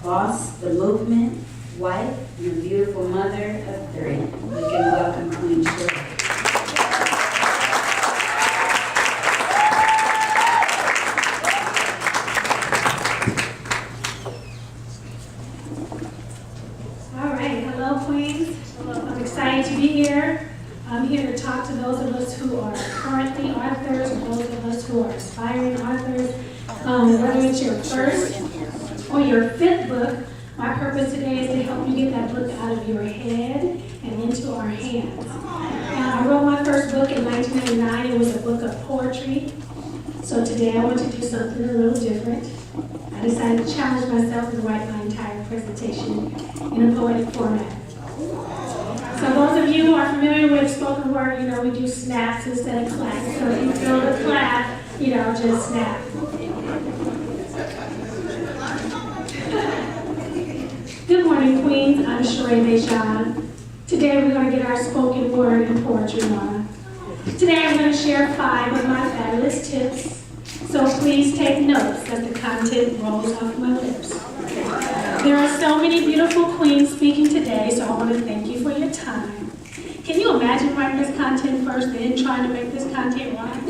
boss, the movement, wife, and a beautiful mother of 3. We can welcome Queen Shirley. All right, hello Queens. I'm excited to be here. I'm here to talk to those of us who are currently authors, or those of us who are aspiring authors. Whether it's your first or your 5th book, my purpose today is to help you get that book out of your head and into our hands. I wrote my first book in 1999. It was a book of poetry. So today I want to do something a little different. I decided to challenge myself and write my entire presentation in a poetic format. So those of you who are familiar with spoken word, we do snaps instead of claps. So if you feel the clap, just snap. Good morning, Queens. I'm Sheree Dejan. Today we're going to get our spoken word and poetry on. Today I'm going to share 5 of my fabulous tips. So please take notes as the content rolls off my lips. There are so many beautiful queens speaking today, so I want to thank you for your time. Can you imagine writing this content first, then trying to make this content right?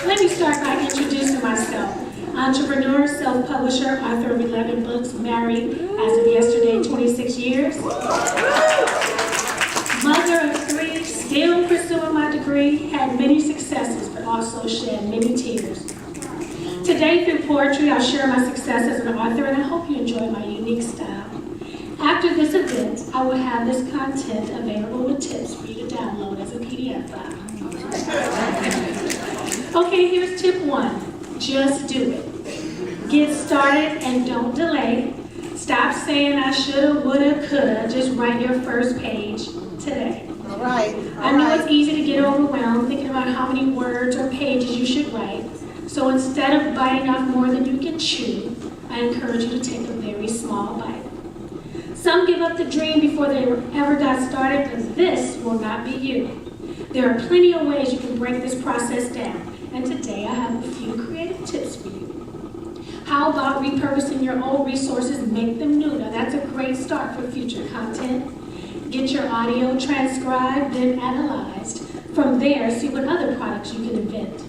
Let me start by introducing myself. Entrepreneur, self-publisher, author of 11 books, married as of yesterday, 26 years. Mother of 3, still pursuing my degree, had many successes, but also shed many tears. Today, through poetry, I'll share my success as an author, and I hope you enjoy my unique style. After this event, I will have this content available with tips for you to download as a PDF file. Okay, here's tip 1. Just do it. Get started and don't delay. Stop saying I shoulda, woulda, coulda. Just write your first page today. All right. I know it's easy to get overwhelmed thinking about how many words or pages you should write. So instead of biting off more than you can chew, I encourage you to take a very small bite. Some give up the dream before they ever got started, but this will not be you. There are plenty of ways you can break this process down, and today I have a few creative tips for you. How about repurposing your old resources and make them new? Now that's a great start for future content. Get your audio transcribed, then analyzed. From there, see what other products you can invent.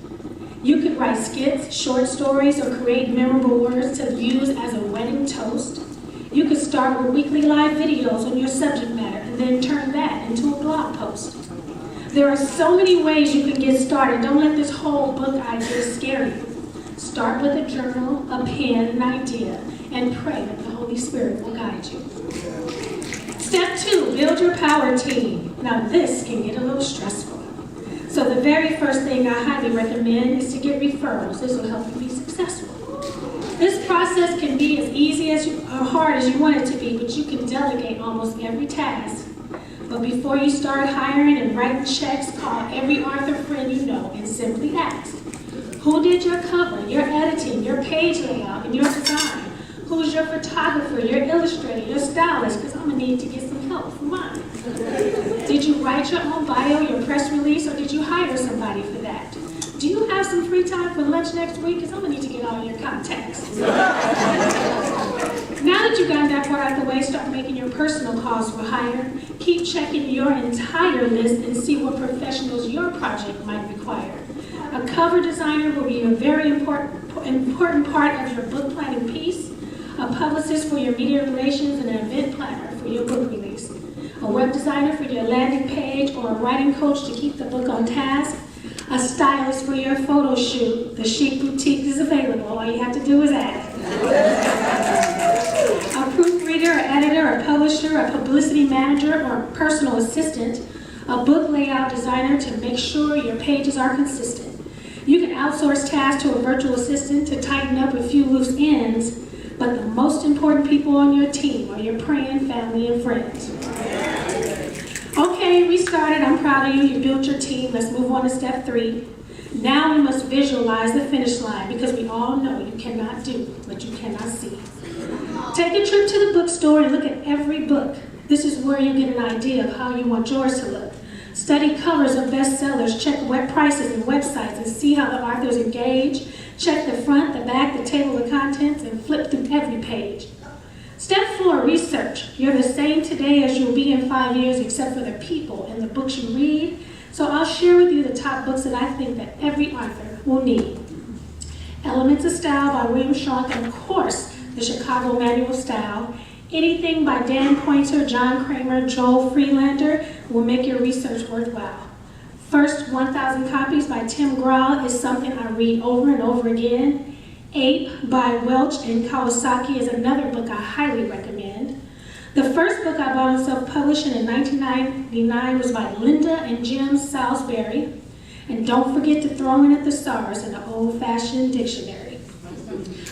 You could write skits, short stories, or create memorable words to use as a wedding toast. You could start with weekly live videos on your subject matter and then turn that into a blog post. There are so many ways you can get started. Don't let this whole book idea scare you. Start with a journal, a pen, an idea, and pray that the Holy Spirit will guide you. Step 2, build your power team. Now this can get a little stressful. So the very first thing I highly recommend is to get referrals. This will help you be successful. This process can be as easy or hard as you want it to be, but you can delegate almost every task. But before you start hiring and writing checks, call every author friend you know and simply ask, who did your cover, your editing, your page layout, and your design? Who's your photographer, your illustrator, your stylist? Because I'm going to need to get some help for mine. Did you write your own bio, your press release, or did you hire somebody for that? Do you have some free time for lunch next week? Because I'm going to need to get all your contacts. Now that you've gotten that part out of the way, start making your personal calls for hire. Keep checking your entire list and see what professionals your project might require. A cover designer will be a very important part of your book planning piece. A publicist for your media relations and an event planner for your book release. A web designer for your landing page or a writing coach to keep the book on task. A stylist for your photo shoot. The Chic Boutique is available. All you have to do is ask. A proofreader, an editor, a publisher, a publicity manager, or a personal assistant. A book layout designer to make sure your pages are consistent. You can outsource tasks to a virtual assistant to tighten up a few loose ends, but the most important people on your team are your praying family and friends. Okay, we started. I'm proud of you. You built your team. Let's move on to step 3. Now we must visualize the finish line because we all know you cannot do what you cannot see. Take a trip to the bookstore and look at every book. This is where you get an idea of how you want yours to look. Study covers of bestsellers, check web prices and websites and see how the authors engage. Check the front, the back, the table of contents, and flip through every page. Step 4, research. You're the same today as you'll be in 5 years, except for the people and the books you read. So I'll share with you the top books that I think that every author will need. Elements of Style by William Sharp, and of course, the Chicago Manual of Style. Anything by Dan Poynter, John Kramer, Joel Freelander will make your research worthwhile. First 1,000 Copies by Tim Grahl is something I read over and over again. Ape by Welch and Kawasaki is another book I highly recommend. The first book I bought on self-publishing in 1999 was by Linda and Jim Salisbury. And don't forget to throw in a thesaurus and an old-fashioned dictionary.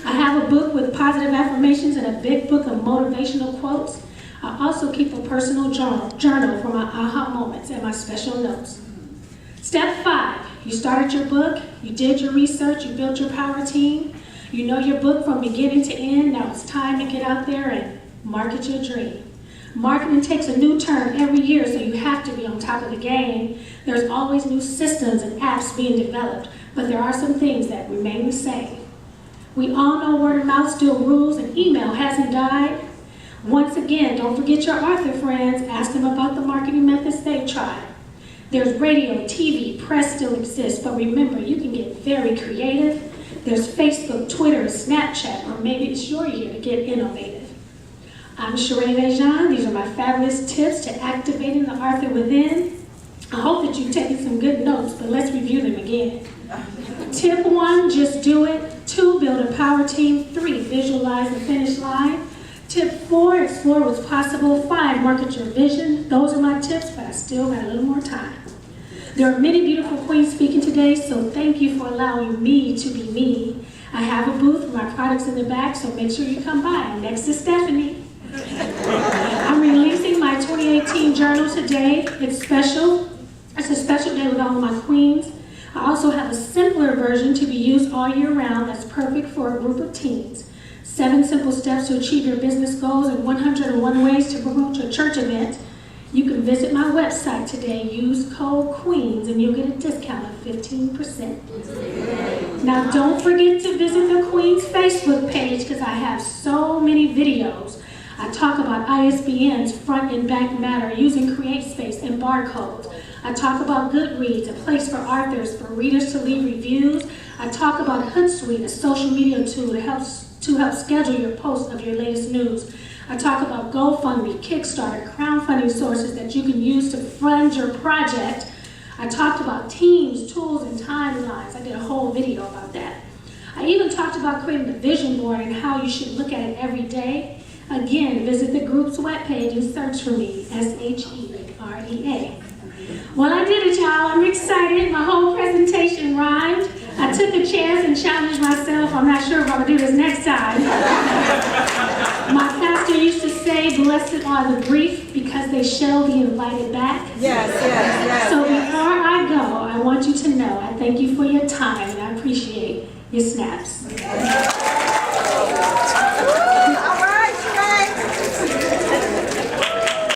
I have a book with positive affirmations and a big book of motivational quotes. I also keep a personal journal for my aha moments and my special notes. Step 5, you started your book, you did your research, you built your power team, you know your book from beginning to end. Now it's time to get out there and market your dream. Marketing takes a new turn every year, so you have to be on top of the game. There's always new systems and apps being developed, but there are some things that remain the same. We all know word of mouth still rules and email hasn't died. Once again, don't forget your author friends. Ask them about the marketing methods they've tried. There's radio, TV, press still exists, but remember, you can get very creative. There's Facebook, Twitter, Snapchat, or maybe it's your year to get innovative. I'm Sheree Lejean. These are my fabulous tips to activating the author within. I hope that you've taken some good notes, but let's review them again. Tip 1, just do it. 2, build a power team. 3, visualize the finish line. Tip 4, explore what's possible. 5, market your vision. Those are my tips, but I still got a little more time. There are many beautiful queens speaking today, so thank you for allowing me to be me. I have a booth with my products in the back, so make sure you come by. Next is Stephanie. I'm releasing my 2018 journal today. It's special. It's a special day with all of my queens. I also have a simpler version to be used all year round that's perfect for a group of teens. 7 simple steps to achieve your business goals and 101 ways to promote your church event. You can visit my website today, use code QUEENS, and you'll get a discount of 15%. Now don't forget to visit the Queens Facebook page because I have so many videos. I talk about ISBN's front and back matter using CreateSpace and barcodes. I talk about Goodreads, a place for authors, for readers to leave reviews. I talk about Hootsuite, a social media tool that helps schedule your posts of your latest news. I talk about GoFundMe, Kickstarter, crowdfunding sources that you can use to fund your project. I talked about teams, tools, and timelines. I did a whole video about that. I even talked about creating a vision board and how you should look at it every day. Again, visit the group's webpage and search for me, SHEREA. Well, I did it, y'all. I'm excited. My whole presentation rhymed. I took a chance and challenged myself. I'm not sure if I'm going to do this next time. My pastor used to say, blessed are the brief because they shall be invited back. Yes. So before I go, I want you to know I thank you for your time and I appreciate your snaps.